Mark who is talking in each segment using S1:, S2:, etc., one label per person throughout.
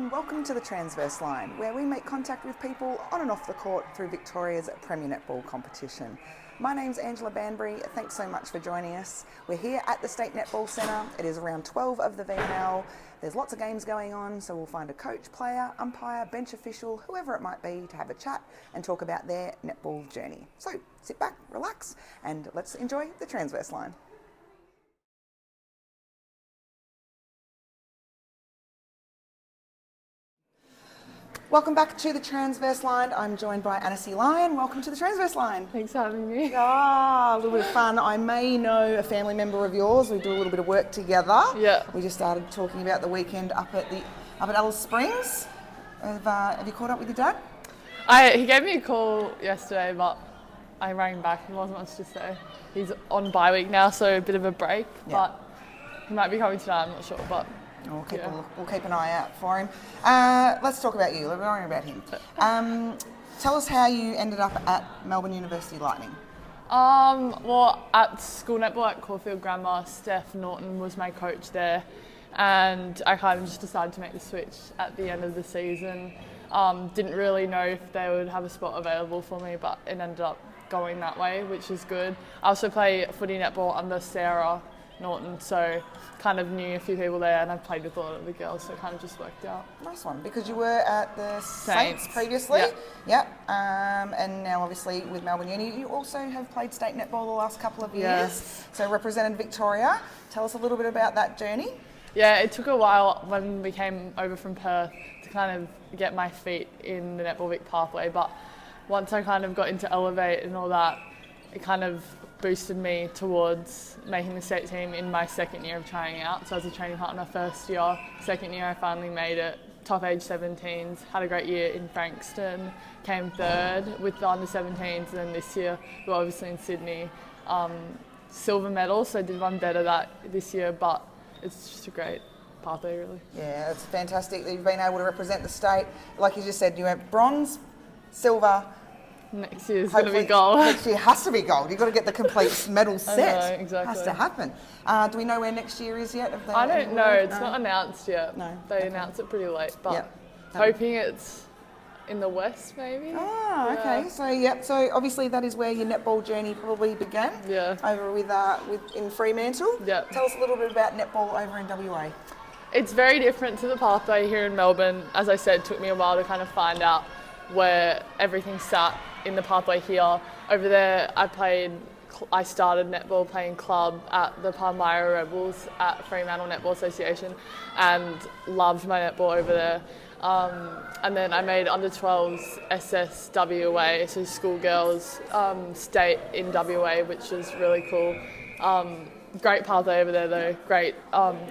S1: and welcome to the Transverse Line, where we make contact with people on and off the court through Victoria's Premier Netball competition. My name's Angela Banbury. Thanks so much for joining us. We're here at the State Netball Centre. It is around 12 of the VNL. There's lots of games going on, so we'll find a coach, player, umpire, bench official, whoever it might be, to have a chat and talk about their netball journey. So sit back, relax, and let's enjoy the Transverse Line. Welcome back to the Transverse Line. I'm joined by Anassie Lyon. Welcome to the Transverse Line.
S2: Thanks for having me.
S1: A little bit of fun. I may know a family member of yours. We do a little bit of work together.
S2: Yeah.
S1: We just started talking about the weekend up at Alice Springs. Have you caught up with your dad?
S2: He gave me a call yesterday, but I rang back. There wasn't much to say. He's on bye week now, so a bit of a break.
S1: Yeah.
S2: But he might be coming tonight. I'm not sure, but.
S1: We'll keep an eye out for him. Let's talk about you. Let's worry about him. Tell us how you ended up at Melbourne University Lightning.
S2: Well, at school netball at Caulfield Grammar, Steph Norton was my coach there, and I kind of just decided to make the switch at the end of the season. Didn't really know if they would have a spot available for me, but it ended up going that way, which is good. I also play footy netball under Sarah Norton, so kind of knew a few people there, and I've played with a lot of the girls, so it kind of just worked out.
S1: Nice one, because you were at the Saints previously. And now obviously with Melbourne Uni. You also have played state netball the last couple of years,
S2: yes.
S1: So represented Victoria. Tell us a little bit about that journey.
S2: Yeah, it took a while when we came over from Perth to kind of get my feet in the Netball Vic pathway, but once I kind of got into Elevate and all that, it kind of boosted me towards making the state team in my second year of trying out. So I was a training partner first year. Second year I finally made it. Top age 17s, had a great year in Frankston, came third with the under 17s, and then this year we were obviously in Sydney. Silver medal, so I did one better this year, but it's just a great pathway really.
S1: Yeah, it's fantastic that you've been able to represent the state. Like you just said, you went bronze, silver.
S2: Next year's going to be gold.
S1: Next year has to be gold. You've got to get the complete medal set.
S2: I know, exactly.
S1: Has to happen. Do we know where next year is yet?
S2: I don't know. It's not announced yet.
S1: No.
S2: They announced it pretty late, but hoping it's in the west maybe.
S1: Okay. So obviously that is where your netball journey probably began.
S2: Yeah.
S1: Over with in Fremantle.
S2: Yeah.
S1: Tell us a little bit about netball over in WA.
S2: It's very different to the pathway here in Melbourne. As I said, it took me a while to kind of find out where everything sat in the pathway here. Over there, I started netball playing club at the Palmyra Rebels at Fremantle Netball Association, and loved my netball over there. And then I made under 12s SSWA, so schoolgirls state in WA, which is really cool. Great pathway over there though, great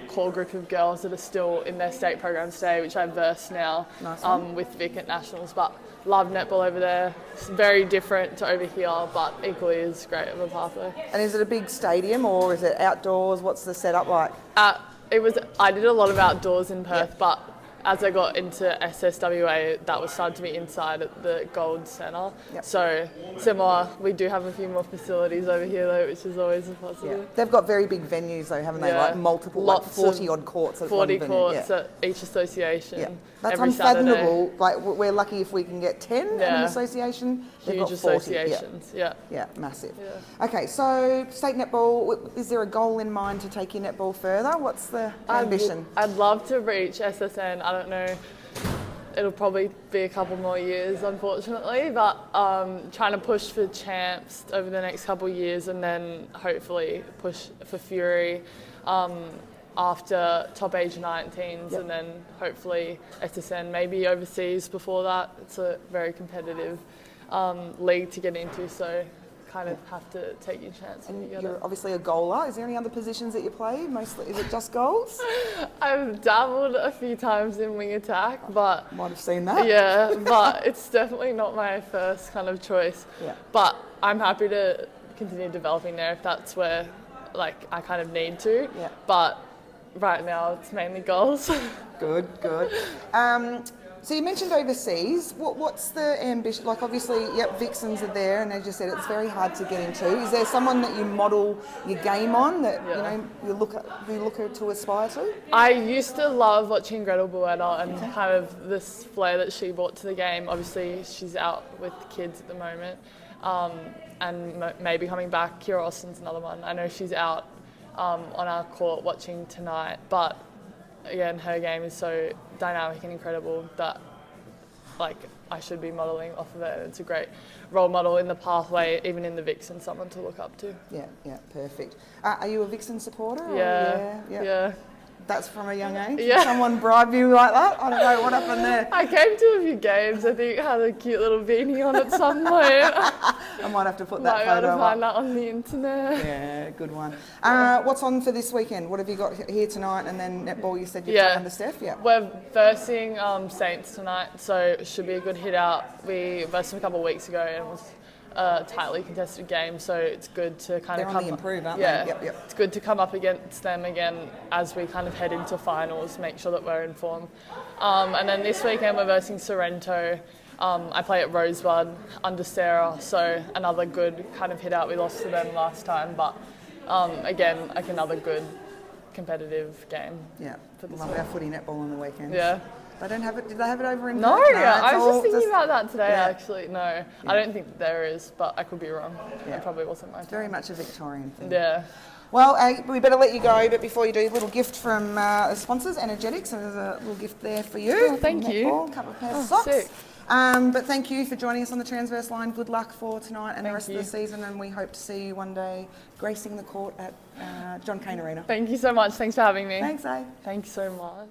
S2: core group of girls that are still in their state programs today, which I've versed now.
S1: Nice
S2: with Vic at Nationals, but love netball over there. It's very different to over here, but equally as great of a pathway.
S1: And is it a big stadium or is it outdoors? What's the setup like?
S2: I did a lot of outdoors in Perth, but as I got into SSWA, that was started to be inside at the Gold Centre. Yep. So similar, we do have a few more facilities over here though, which is always a positive.
S1: Yeah. They've got very big venues though, haven't they?
S2: Yeah.
S1: Like multiple, like 40 odd courts at
S2: 40
S1: one
S2: courts at each association.
S1: Yeah. That's
S2: every
S1: unfathomable.
S2: Saturday.
S1: Like we're lucky if we can get 10 in an association. They've
S2: Huge
S1: got 40.
S2: associations, yeah,
S1: massive.
S2: Yeah.
S1: Okay, so state netball, is there a goal in mind to take your netball further? What's the ambition?
S2: I'd love to reach SSN. I don't know. It'll probably be a couple more years, unfortunately, but trying to push for champs over the next couple of years, and then hopefully push for Fury after top age 19s, and then hopefully SSN, maybe overseas before that. It's a very competitive league to get into, so kind of have to take your chance.
S1: And you're obviously a goaler. Is there any other positions that you play? Mostly, is it just goals?
S2: I've dabbled a few times in wing attack, but
S1: might have seen that.
S2: Yeah, but it's definitely not my first kind of choice.
S1: Yeah.
S2: But I'm happy to continue developing there if that's where, like, I kind of need to.
S1: Yeah.
S2: But right now it's mainly goals.
S1: Good. So you mentioned overseas. What's the ambition? Like obviously, yep, Vixens are there, and as you said, it's very hard to get into. Is there someone that you model your game on that you look to aspire to?
S2: I used to love watching Gretel Buetta and kind of this flair that she brought to the game. Obviously, she's out with kids at the moment, and maybe coming back. Kira Austin's another one. I know she's out on our court watching tonight, but again, her game is so dynamic and incredible that I should be modelling off of it. It's a great role model in the pathway, even in the Vixen, someone to look up to.
S1: Yeah, perfect. Are you a Vixen supporter?
S2: Yeah.
S1: That's from a young age?
S2: Yeah.
S1: Did someone bribe you like that? I don't know, what happened there?
S2: I came to a few games, I think, had a cute little beanie on at some point.
S1: I might have to put that photo up.
S2: Might have to find that on the internet.
S1: Yeah, good one. What's on for this weekend? What have you got here tonight? And then netball, you said you're playing under Steph? Yeah.
S2: We're versing Saints tonight, so it should be a good hit out. We versed them a couple of weeks ago and it was a tightly contested game, so it's good to kind of come...
S1: They're on the improve, aren't they? Yep.
S2: It's good to come up against them again as we kind of head into finals, make sure that we're in form. And then this weekend we're versing Sorrento. I play at Rosebud under Sarah, so another good kind of hit out. We lost to them last time, but again, another good competitive game.
S1: Yeah, love our footy netball on the weekend.
S2: Yeah.
S1: They don't have it. Did they have it over in?
S2: No, I was just thinking about that today.
S1: Yeah.
S2: Actually, no, I don't think there is, but I could be wrong.
S1: Yeah.
S2: It probably wasn't my time.
S1: Very much a Victorian thing.
S2: Yeah.
S1: Well, we better let you go, but before you do, a little gift from the sponsors, Energetics. So there's a little gift there for you.
S2: Oh, thank you.
S1: Netball, a couple of pairs of socks.
S2: Sick.
S1: But thank you for joining us on the Transverse Line. Good luck for tonight and the rest of the season, and we hope to see you one day gracing the court at John Cain Arena.
S2: Thank you so much. Thanks for having me.
S1: Thanks, eh?
S2: Thank you so much.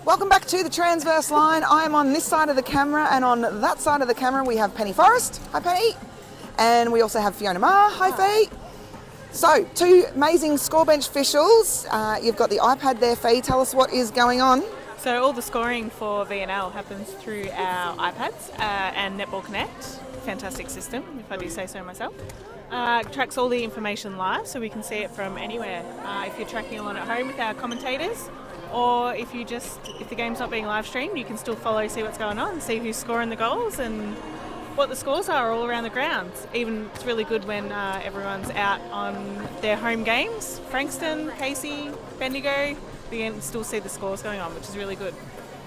S1: Welcome back to the Transverse Line. I am on this side of the camera, and on that side of the camera we have Penny Forrest. Hi, Penny. And we also have Fiona Ma. Hi, Fee. So, two amazing score bench officials. You've got the iPad there, Fee. Tell us what is going on.
S3: So all the scoring for VNL happens through our iPads and Netball Connect. Fantastic system, if I do say so myself. Tracks all the information live, so we can see it from anywhere. If you're tracking along at home with our commentators, or if the game's not being live streamed, you can still follow, see what's going on, see who's scoring the goals and what the scores are all around the ground. Even it's really good when everyone's out on their home games. Frankston, Casey, Bendigo, you can still see the scores going on, which is really good.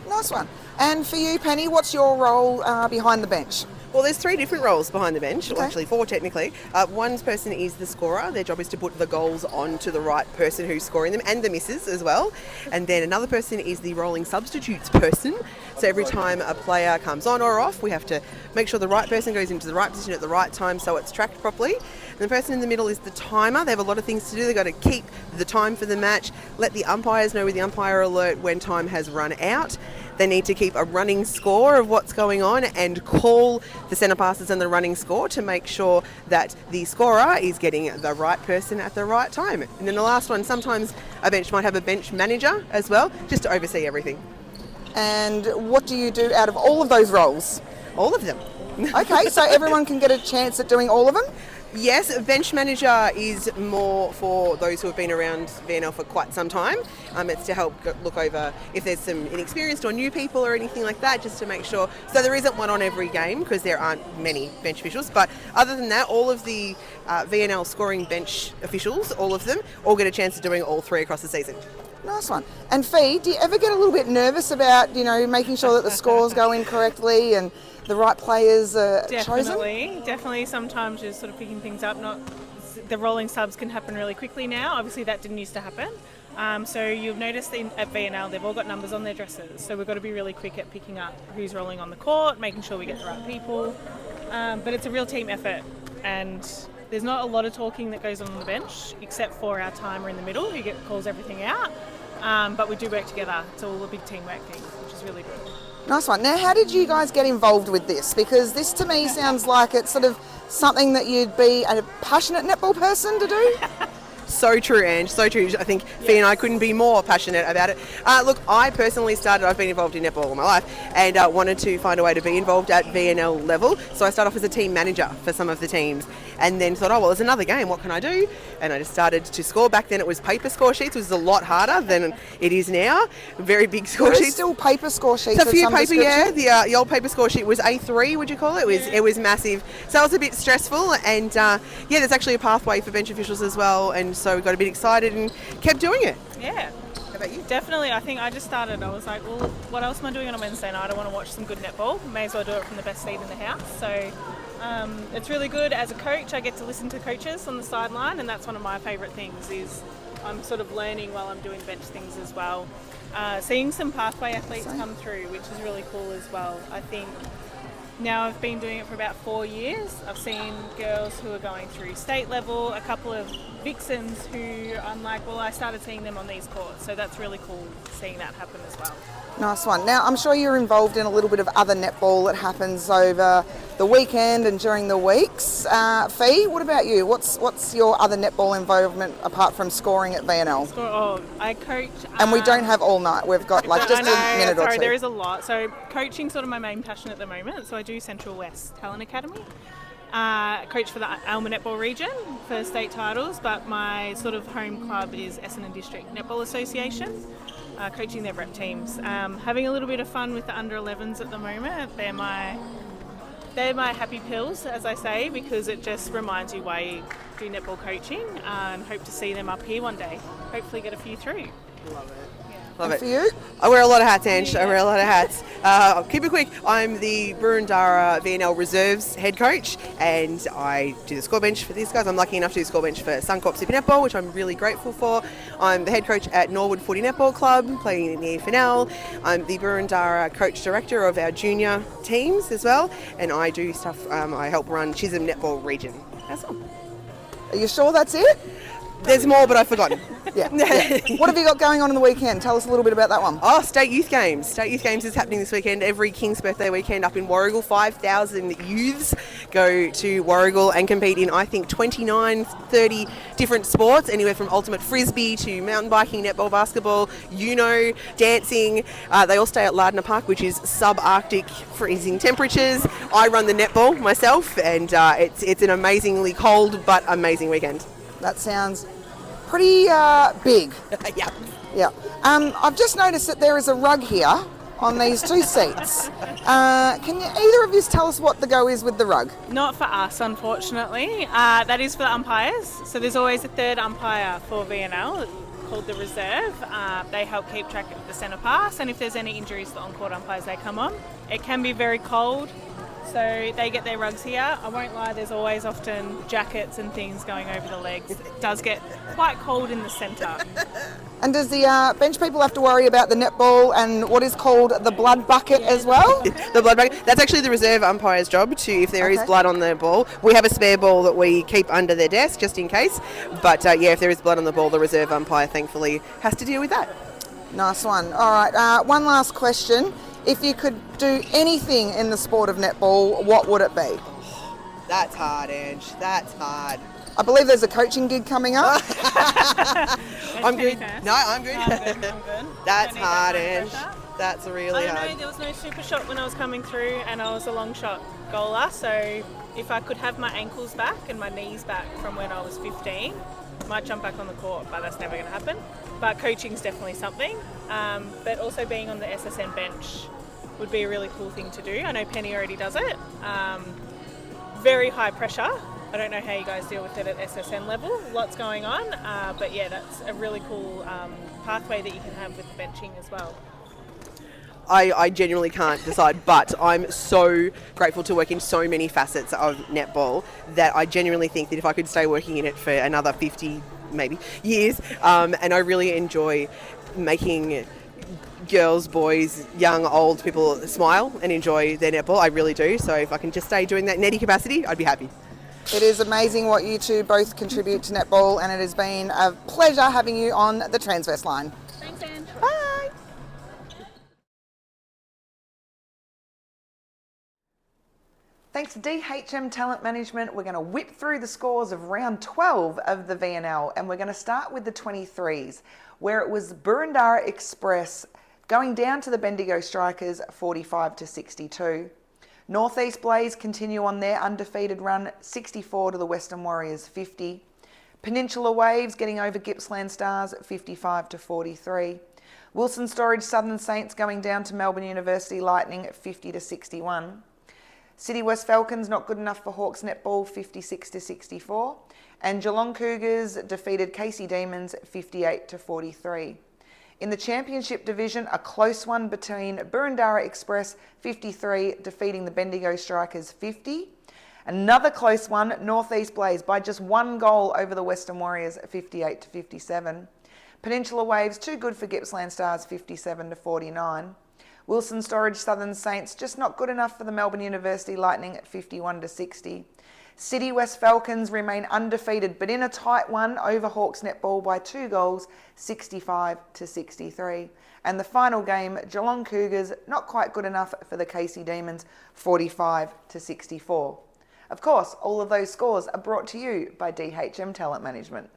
S1: Nice one. And for you, Penny, what's your role behind the bench?
S4: Well, there's three different roles behind the bench, well, actually four technically. One person is the scorer. Their job is to put the goals onto the right person who's scoring them, and the misses as well. And then another person is the rolling substitutes person. So every time a player comes on or off, we have to make sure the right person goes into the right position at the right time so it's tracked properly. And the person in the middle is the timer. They have a lot of things to do. They've got to keep the time for the match, let the umpires know with the umpire alert when time has run out. They need to keep a running score of what's going on and call the centre passes and the running score to make sure that the scorer is getting the right person at the right time. And then the last one, sometimes a bench might have a bench manager as well, just to oversee everything.
S1: And what do you do out of all of those roles?
S4: All of them.
S1: Okay, so everyone can get a chance at doing all of them?
S4: Yes, bench manager is more for those who have been around VNL for quite some time. It's to help look over if there's some inexperienced or new people or anything like that, just to make sure. So there isn't one on every game because there aren't many bench officials. But other than that, all of the VNL scoring bench officials, all of them, all get a chance of doing all three across the season.
S1: Nice one. And Fee, do you ever get a little bit nervous about, making sure that the scores go in correctly and the right players are chosen?
S3: Definitely. Sometimes you're sort of picking things up. The rolling subs can happen really quickly now. Obviously, that didn't used to happen. So you've noticed at VNL, they've all got numbers on their dresses. So we've got to be really quick at picking up who's rolling on the court, making sure we get the right people. But it's a real team effort. And there's not a lot of talking that goes on the bench, except for our timer in the middle who calls everything out. But we do work together. It's all a big teamwork thing, which is really good.
S1: Nice one. Now, how did you guys get involved with this? Because this to me sounds like it's sort of something that you'd be a passionate netball person to do.
S4: So true, Ange, so true. I think Fee and I couldn't be more passionate about it. Look, I personally I've been involved in netball all my life and wanted to find a way to be involved at VNL level. So I started off as a team manager for some of the teams and then thought, oh, well, there's another game, what can I do? And I just started to score. Back then it was paper score sheets, which was a lot harder than it is now. Very big score
S1: There's
S4: sheets.
S1: still paper score sheets.
S4: It's a few
S1: of some
S4: paper, yeah.
S1: description.
S4: The old paper score sheet was A3, would you call it? It was massive. So it was a bit stressful and there's actually a pathway for bench officials as well, and so we got a bit excited and kept doing it.
S3: Yeah.
S4: How about you?
S3: Definitely. I think I just started, I was like, well, what else am I doing on a Wednesday night? I want to watch some good netball. May as well do it from the best seat in the house. So it's really good. As a coach, I get to listen to coaches on the sideline, and that's one of my favourite things is I'm sort of learning while I'm doing bench things as well. Seeing some pathway athletes come through, which is really cool as well. I think now I've been doing it for about 4 years. I've seen girls who are going through state level, a couple of vixens who I'm like, well, I started seeing them on these courts. So that's really cool seeing that happen as well.
S1: Nice one. Now, I'm sure you're involved in a little bit of other netball that happens over the weekend and during the weeks. Fee, what about you? What's your other netball involvement apart from scoring at VNL?
S3: I coach.
S1: And we don't have all night. We've got like just a minute or two.
S3: There is a lot. So coaching sort of my main passion at the moment. So I do Central West Talent Academy. Coach for the Alma Netball region for state titles, but my sort of home club is Essendon District Netball Association. Coaching their rep teams, having a little bit of fun with the under 11s at the moment. They're my happy pills, as I say, because it just reminds you why you do netball coaching, and hope to see them up here one day. Hopefully get a few through.
S4: Love it.
S3: Yeah.
S4: Love
S1: And
S4: it.
S1: for you?
S4: I wear a lot of hats, Ange. I wear a lot of hats. I'll keep it quick. I'm the Burundara VNL Reserves head coach, and I do the score bench for these guys. I'm lucky enough to do score bench for Suncorp Super Netball, which I'm really grateful for. I'm the head coach at Norwood Footy Netball Club, playing in the EFNL. I'm the Burundara coach director of our junior teams as well, and I do stuff. I help run Chisholm Netball region. That's all.
S1: Are you sure that's it?
S4: There's more, but I've forgotten.
S1: Yeah. What have you got going on the weekend? Tell us a little bit about that one.
S4: Oh, State Youth Games. State Youth Games is happening this weekend. Every King's Birthday weekend up in Warrigal. 5,000 youths go to Warrigal and compete in, I think, 29, 30 different sports, anywhere from ultimate frisbee to mountain biking, netball, basketball, dancing. They all stay at Lardner Park, which is sub-Arctic freezing temperatures. I run the netball myself, and it's an amazingly cold but amazing weekend.
S1: That sounds pretty big.
S4: Yeah.
S1: Yeah. I've just noticed that there is a rug here on these two seats. Can either of you tell us what the go is with the rug?
S3: Not for us, unfortunately. That is for the umpires. So there's always a third umpire for VNL called the reserve. They help keep track of the centre pass, and if there's any injuries to the on-court umpires, they come on. It can be very cold, so they get their rugs here. I won't lie, there's always often jackets and things going over the legs. It does get quite cold in the centre.
S1: And does the bench people have to worry about the netball and what is called the blood bucket as well?
S4: The blood bucket. That's actually the reserve umpire's job to, if there is blood on the ball. We have a spare ball that we keep under their desk just in case. But if there is blood on the ball, the reserve umpire thankfully has to deal with that.
S1: Nice one. All right, one last question. If you could do anything in the sport of netball, what would it be?
S4: That's hard, Ange. That's hard.
S1: I believe there's a coaching gig coming up.
S4: I'm good. No, I'm good.
S3: I'm good.
S4: That's
S3: Don't need
S4: hard,
S3: that
S4: Ange.
S3: pressure.
S4: That's really
S3: I don't
S4: hard.
S3: know, there was no super shot when I was coming through, and I was a long shot goaler, so if I could have my ankles back and my knees back from when I was 15, I might jump back on the court, but that's never going to happen. But coaching's definitely something, but also being on the SSN bench would be a really cool thing to do. I know Penny already does it. Very high pressure. I don't know how you guys deal with it at SSN level. Lots going on, but yeah, that's a really cool pathway that you can have with benching as well.
S4: I genuinely can't decide, but I'm so grateful to work in so many facets of netball that I genuinely think that if I could stay working in it for another 50 maybe years, and I really enjoy making girls, boys, young, old people smile and enjoy their netball. I really do. So if I can just stay doing that in any capacity, I'd be happy.
S1: It is amazing what you two both contribute to netball, and it has been a pleasure having you on the Transverse Line.
S3: Thanks, Ange.
S1: Bye. Thanks to DHM Talent Management, we're going to whip through the scores of round 12 of the VNL, and we're going to start with the 23s, where it was Burundara Express going down to the Bendigo Strikers 45 to 62. Northeast Blaze continue on their undefeated run 64 to the Western Warriors 50. Peninsula Waves getting over Gippsland Stars 55 to 43. Wilson Storage Southern Saints going down to Melbourne University Lightning 50 to 61. City West Falcons not good enough for Hawks Netball 56 to 64. And Geelong Cougars defeated Casey Demons 58 to 43. In the Championship Division, a close one between Burundara Express 53 defeating the Bendigo Strikers 50. Another close one, Northeast Blaze by just one goal over the Western Warriors 58 to 57. Peninsula Waves too good for Gippsland Stars 57 to 49. Wilson Storage Southern Saints just not good enough for the Melbourne University Lightning at 51 to 60. City West Falcons remain undefeated but in a tight one over Hawks Netball by 2 goals 65 to 63. And the final game, Geelong Cougars not quite good enough for the Casey Demons 45 to 64. Of course, all of those scores are brought to you by DHM Talent Management.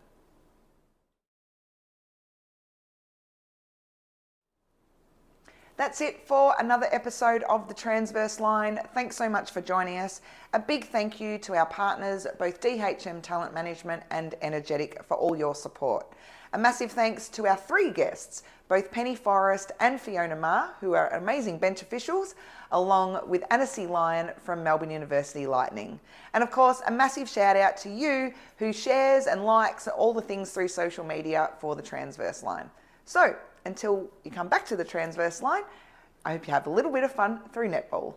S1: That's it for another episode of the Transverse Line. Thanks so much for joining us. A big thank you to our partners, both DHM Talent Management and Energetic, for all your support. A massive thanks to our 3 guests, both Penny Forrest and Fiona Ma, who are amazing bench officials, along with Annecy Lyon from Melbourne University Lightning. And of course, a massive shout out to you who shares and likes all the things through social media for the Transverse Line. So, until you come back to the Transverse Line, I hope you have a little bit of fun through netball.